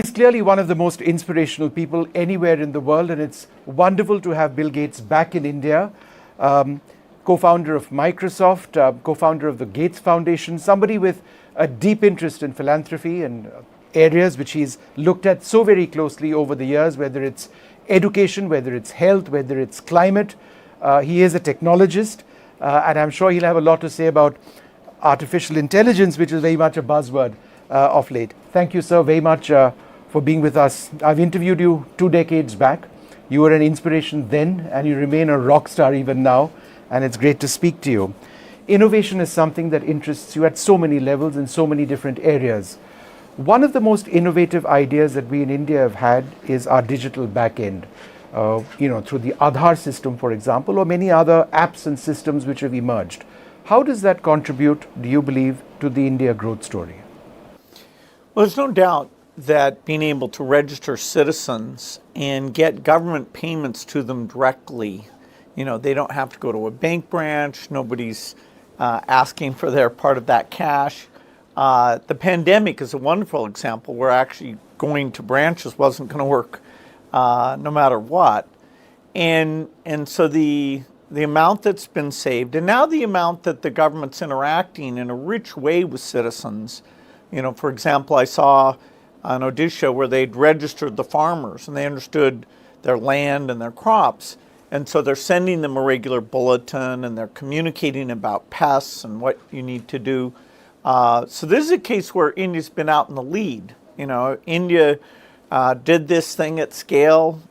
He's clearly one of the most inspirational people anywhere in the world, and it's wonderful to have Bill Gates back in India. Co-founder of Microsoft, co-founder of the Gates Foundation, somebody with a deep interest in philanthropy and areas which he's looked at so very closely over the years, whether it's education, whether it's health, whether it's climate. He is a technologist, and I'm sure he'll have a lot to say about artificial intelligence, which is very much a buzzword of late. Thank you, sir, very much for being with us. I've interviewed you 2 decades back. You were an inspiration then, and you remain a rock star even now, and it's great to speak to you. Innovation is something that interests you at so many levels in so many different areas. One of the most innovative ideas that we in India have had is our digital backend. Through the Aadhaar system, for example, or many other apps and systems which have emerged. How does that contribute, do you believe, to the India growth story? Well, there's no doubt that being able to register citizens and get government payments to them directly, they don't have to go to a bank branch, nobody's asking for their part of that cash. The pandemic is a wonderful example where actually going to branches wasn't going to work no matter what. And so the amount that's been saved, and now the amount that the government's interacting in a rich way with citizens. For example, I saw on Odisha where they'd registered the farmers and they understood their land and their crops. And so they're sending them a regular bulletin and they're communicating about pests and what you need to do. So this is a case where India's been out in the lead. India did this thing at scale.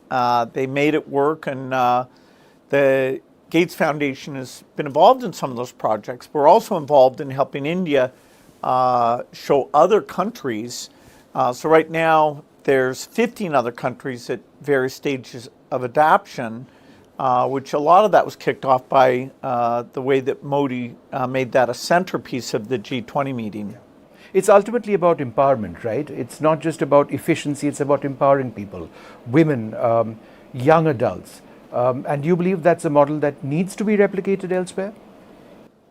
They made it work, and the Gates Foundation has been involved in some of those projects. We're also involved in helping India show other countries. So right now, there's 15 other countries at various stages of adoption, which a lot of that was kicked off by the way that Modi made that a centerpiece of the G20 meeting. It's ultimately about empowerment, right? It's not just about efficiency, it's about empowering people, women, young adults. And do you believe that's a model that needs to be replicated elsewhere?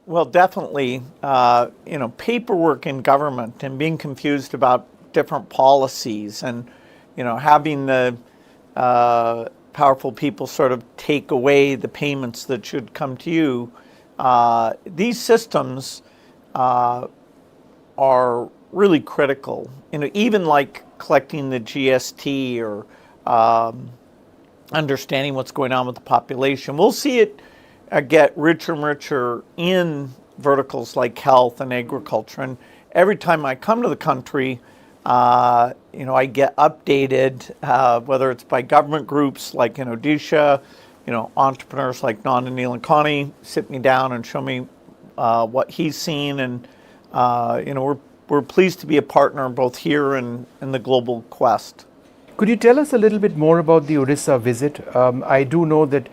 Well, definitely. Paperwork in government and being confused about different policies and, having the powerful people sort of take away the payments that should come to you. These systems are really critical. Even like collecting the GST or understanding what's going on with the population. We'll see it get richer and richer in verticals like health and agriculture. And every time I come to the country, I get updated, whether it's by government groups like in Odisha, entrepreneurs like Nanda Neelankani sit me down and show me what he's seen. And, we're pleased to be a partner both here and in the global quest. Could you tell us a little bit more about the Orissa visit? I do know that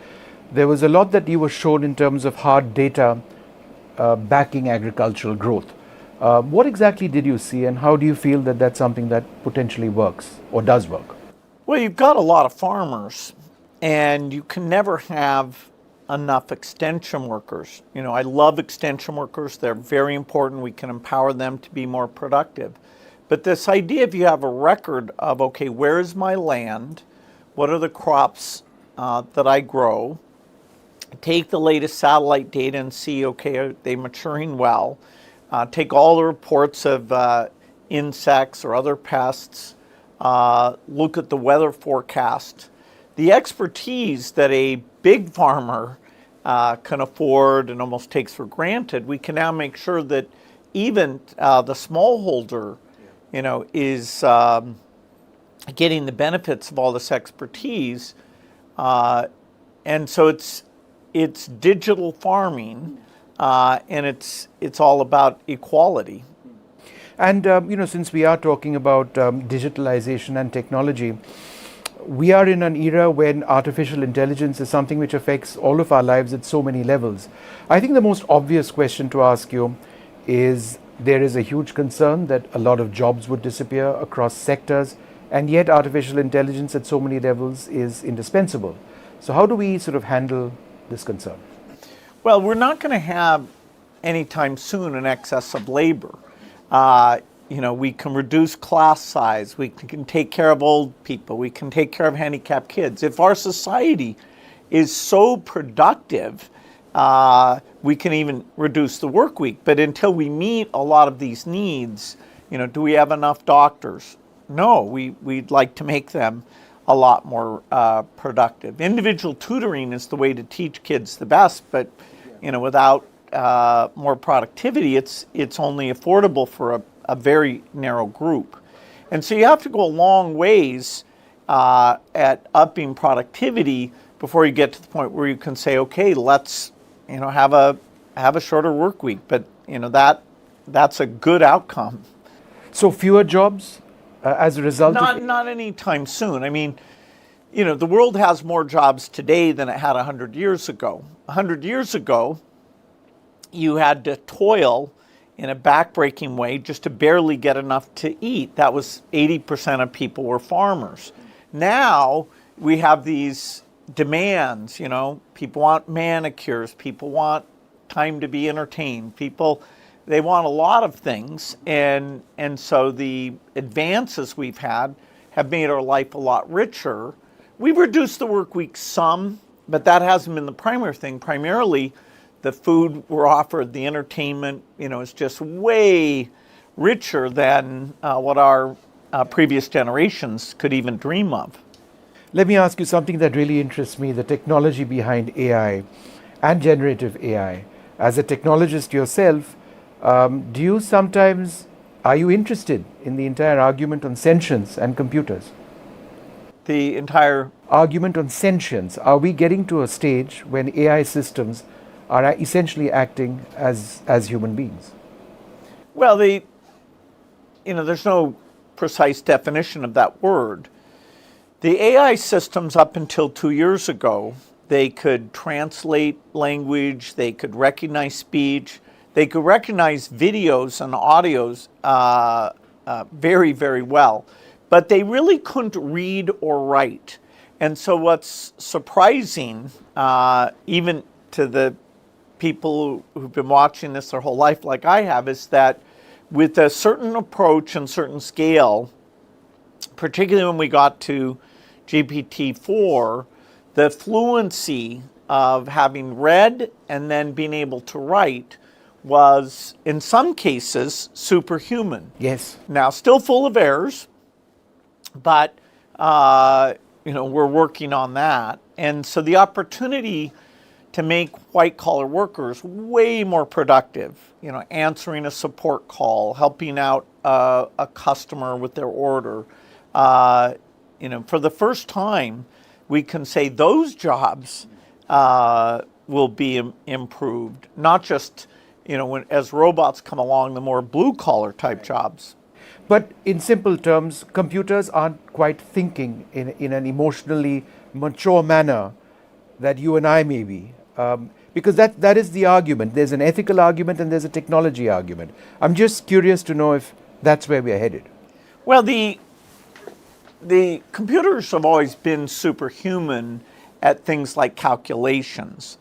there was a lot that you were shown in terms of hard data backing agricultural growth. What exactly did you see, and how do you feel that that's something that potentially works or does work? Well, you've got a lot of farmers, and you can never have enough extension workers. I love extension workers. They're very important. We can empower them to be more productive. But this idea, if you have a record of, okay, where is my land? What are the crops that I grow? Take the latest satellite data and see, okay, are they maturing well? Take all the reports of insects or other pests. Look at the weather forecast. The expertise that a big farmer can afford and almost takes for granted, we can now make sure that even the smallholder is getting the benefits of all this expertise. And so it's digital farming, and it's all about equality. And, since we are talking about digitalization and technology, we are in an era when artificial intelligence is something which affects all of our lives at so many levels. I think the most obvious question to ask you is, there is a huge concern that a lot of jobs would disappear across sectors, and yet artificial intelligence at so many levels is indispensable. So how do we sort of handle this concern? Well, we're not going to have anytime soon an excess of labor. we can reduce class size, we can take care of old people, we can take care of handicapped kids. If our society is so productive, we can even reduce the work week. But until we meet a lot of these needs, do we have enough doctors? No, we'd like to make them a lot more productive. Individual tutoring is the way to teach kids the best, but without more productivity, it's only affordable for a very narrow group. And so you have to go a long ways at upping productivity before you get to the point where you can say, okay, let's have a shorter work week. But that's a good outcome. So fewer jobs as a result? Not anytime soon. I mean, the world has more jobs today than it had 100 years ago. 100 years ago, you had to toil in a backbreaking way just to barely get enough to eat. That was 80% of people were farmers. Now we have these demands, people want manicures, people want time to be entertained, they want a lot of things, and so the advances we've had have made our life a lot richer. We've reduced the work week some, but that hasn't been the primary thing. Primarily, the food we're offered, the entertainment, is just way richer than what our previous generations could even dream of. Let me ask you something that really interests me, the technology behind AI and generative AI. As a technologist yourself, are you interested in the entire argument on sentience and computers? The entire argument on sentience. Are we getting to a stage when AI systems are essentially acting as human beings? Well, there's no precise definition of that word. The AI systems up until 2 years ago, they could translate language, they could recognize speech, they could recognize videos and audios very, very well, but they really couldn't read or write. And so what's surprising, even to the people who've been watching this their whole life like I have, is that with a certain approach and certain scale, particularly when we got to GPT-4, the fluency of having read and then being able to write was, in some cases, superhuman. Yes. Now, still full of errors, but we're working on that. And so the opportunity to make white-collar workers way more productive, answering a support call, helping out a customer with their order, for the first time, we can say those jobs will be improved, not just, as robots come along, the more blue-collar type jobs. But in simple terms, computers aren't quite thinking in an emotionally mature manner that you and I may be. Because that is the argument. There's an ethical argument and there's a technology argument. I'm just curious to know if that's where we're headed. Well, the computers have always been superhuman at things like calculations.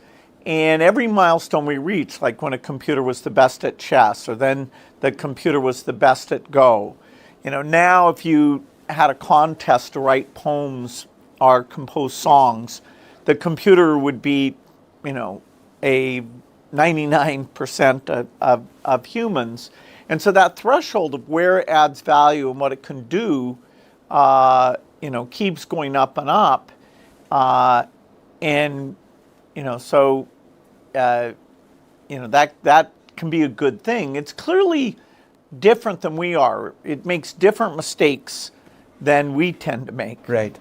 And every milestone we reach, like when a computer was the best at chess, or then the computer was the best at Go. Now if you had a contest to write poems or compose songs, the computer would beat, a 99% of humans. And so that threshold of where it adds value and what it can do, keeps going up and up. That can be a good thing. It's clearly different than we are. It makes different mistakes than we tend to make. Right.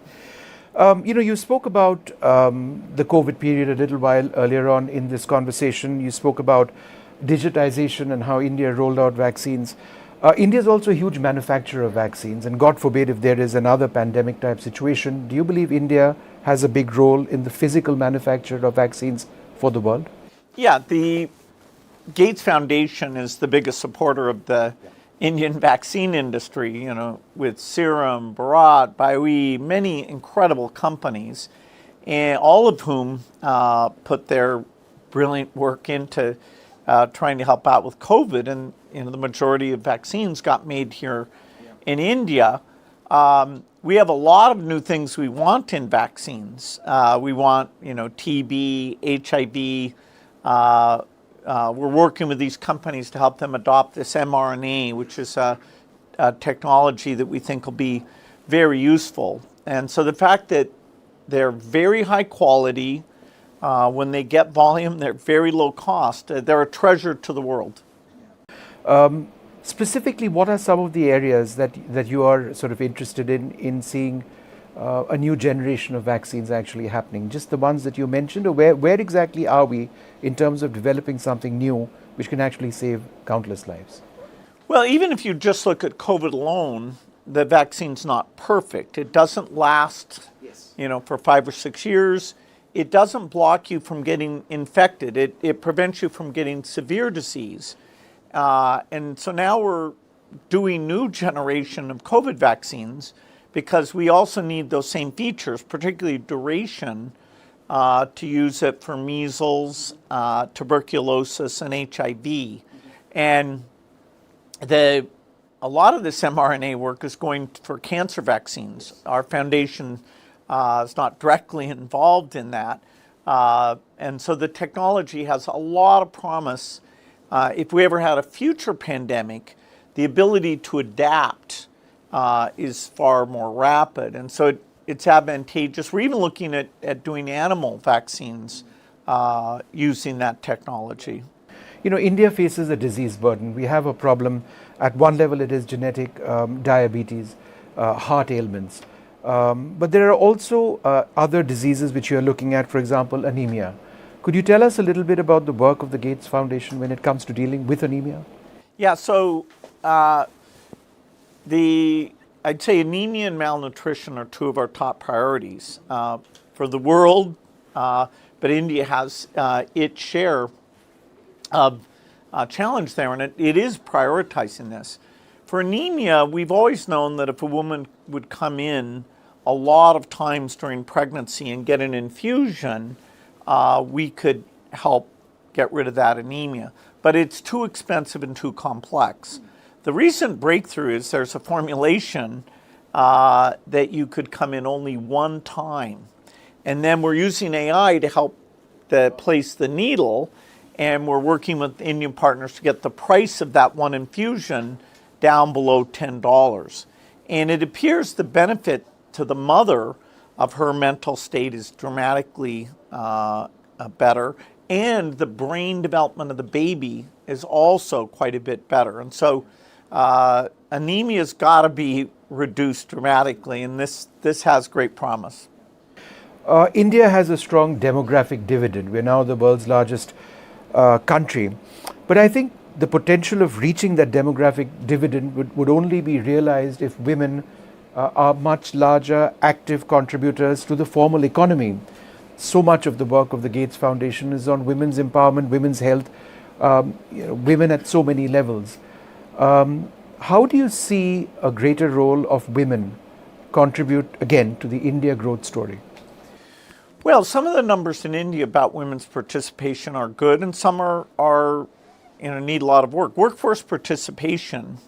You spoke about the COVID period a little while earlier on in this conversation. You spoke about digitization and how India rolled out vaccines. India is also a huge manufacturer of vaccines, and God forbid if there is another pandemic type situation, do you believe India has a big role in the physical manufacture of vaccines for the world? Yeah, the Gates Foundation is the biggest supporter of the Indian vaccine industry, with Serum, Bharat, BioE, many incredible companies, and all of whom put their brilliant work into trying to help out with COVID. And the majority of vaccines got made here in India. We have a lot of new things we want in vaccines. We want, TB, HIV. We're working with these companies to help them adopt this mRNA, which is a technology that we think will be very useful. And so the fact that they're very high quality, when they get volume, they're very low cost. They're a treasure to the world. Specifically, what are some of the areas that you are sort of interested in seeing a new generation of vaccines actually happening? Just the ones that you mentioned, or where exactly are we in terms of developing something new which can actually save countless lives? Well, even if you just look at COVID alone, the vaccine's not perfect. It doesn't last, for 5 or 6 years. It doesn't block you from getting infected. It prevents you from getting severe disease. And so now we're doing new generation of COVID vaccines because we also need those same features, particularly duration, to use it for measles, tuberculosis, and HIV. And a lot of this mRNA work is going for cancer vaccines. Our foundation is not directly involved in that. And so the technology has a lot of promise. If we ever had a future pandemic, the ability to adapt is far more rapid. And so it's advantageous. We're even looking at doing animal vaccines using that technology. India faces a disease burden. We have a problem. At one level, it is genetic diabetes, heart ailments. But there are also other diseases which you are looking at, for example, anemia. Could you tell us a little bit about the work of the Gates Foundation when it comes to dealing with anemia? Yeah, so I'd say anemia and malnutrition are two of our top priorities for the world, but India has its share of challenge there, and it is prioritizing this. For anemia, we've always known that if a woman would come in a lot of times during pregnancy and get an infusion, we could help get rid of that anemia. But it's too expensive and too complex. The recent breakthrough is there's a formulation that you could come in only one time. And then we're using AI to help place the needle, and we're working with Indian partners to get the price of that one infusion down below $10. And it appears the benefit to the mother of her mental state is dramatically better, and the brain development of the baby is also quite a bit better. And so anemia's got to be reduced dramatically, and this has great promise. India has a strong demographic dividend. We're now the world's largest country. But I think the potential of reaching that demographic dividend would only be realized if women are much larger active contributors to the formal economy. So much of the work of the Gates Foundation is on women's empowerment, women's health, women at so many levels. How do you see a greater role of women contribute again to the India growth story? Well, some of the numbers in India about women's participation are good, and some are need a lot of work. Workforce participation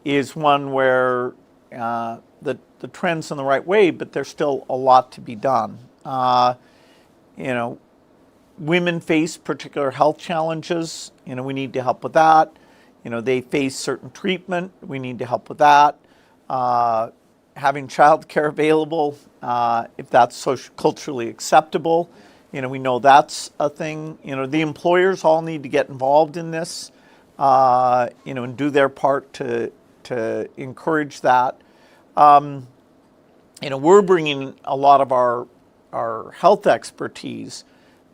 is one where the trend's in the right way, but there's still a lot to be done. Women face particular health challenges. We need to help with that. They face certain treatment. We need to help with that. Having childcare available, if that's culturally acceptable, we know that's a thing. The employers all need to get involved in this, and do their part to encourage that. We're bringing a lot of our health expertise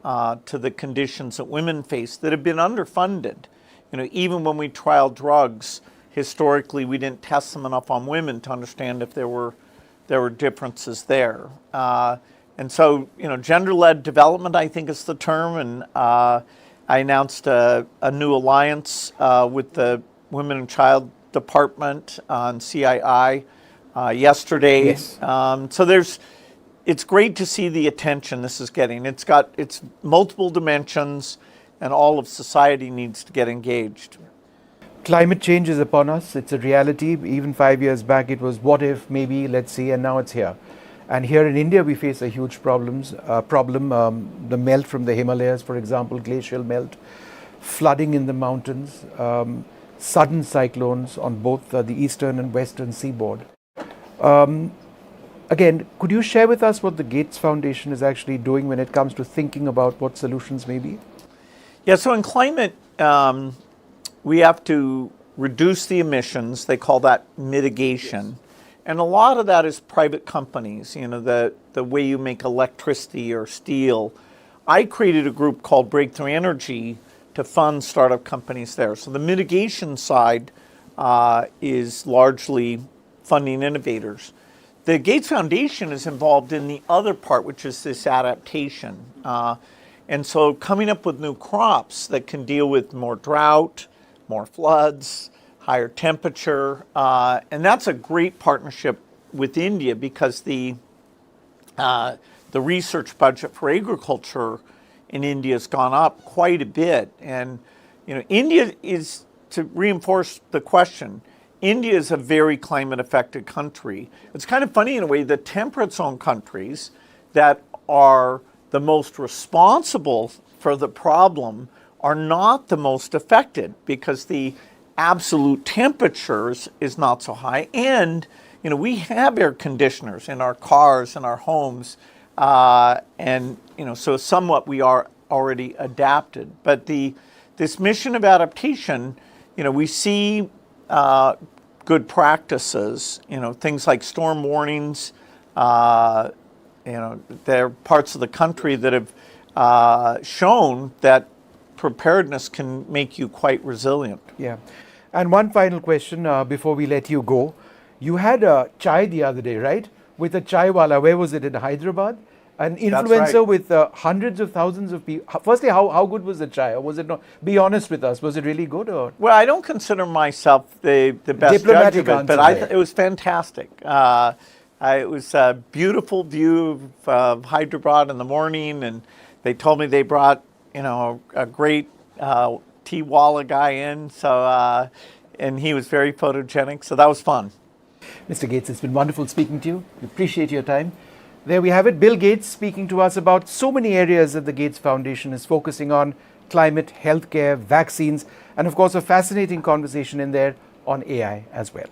to the conditions that women face that have been underfunded. Even when we trial drugs, historically we didn't test them enough on women to understand if there were differences there. And so, gender-led development, I think, is the term. And I announced a new alliance with the Women and Child Department on CII yesterday. Yes. So it's great to see the attention this is getting. It's multiple dimensions, and all of society needs to get engaged. Climate change is upon us. It's a reality. Even 5 years back, it was what if, maybe, let's see, and now it's here. And here in India, we face a huge problem. The melt from the Himalayas, for example, glacial melt, flooding in the mountains, sudden cyclones on both the eastern and western seaboard. Again, could you share with us what the Gates Foundation is actually doing when it comes to thinking about what solutions may be? Yeah, so in climate, we have to reduce the emissions. They call that mitigation. And a lot of that is private companies, the way you make electricity or steel. I created a group called Breakthrough Energy to fund startup companies there. So the mitigation side is largely funding innovators. The Gates Foundation is involved in the other part, which is this adaptation. And so coming up with new crops that can deal with more drought, more floods, higher temperature. And that's a great partnership with India because the research budget for agriculture in India has gone up quite a bit. And India is, to reinforce the question, India is a very climate affected country. It's kind of funny in a way, the temperate zone countries that are the most responsible for the problem are not the most affected because the absolute temperatures is not so high. And, we have air conditioners in our cars and our homes. So somewhat we are already adapted. But this mission of adaptation, we see good practices, things like storm warnings. There are parts of the country that have shown that preparedness can make you quite resilient. Yeah. And one final question before we let you go. You had a chai the other day, right? With a chai wala. Where was it? In Hyderabad? An influencer with hundreds of thousands of people. Firstly, how good was the chai? Or was it not? Be honest with us. Was it really good? Or? Well, I don't consider myself the best judge of it, but it was fantastic. It was a beautiful view of Hyderabad in the morning, and they told me they brought a great tea walla guy in, so and he was very photogenic, so that was fun. Mr. Gates, it's been wonderful speaking to you. We appreciate your time. There we have it, Bill Gates speaking to us about so many areas that the Gates Foundation is focusing on: climate, healthcare, vaccines, and of course a fascinating conversation in there on AI as well.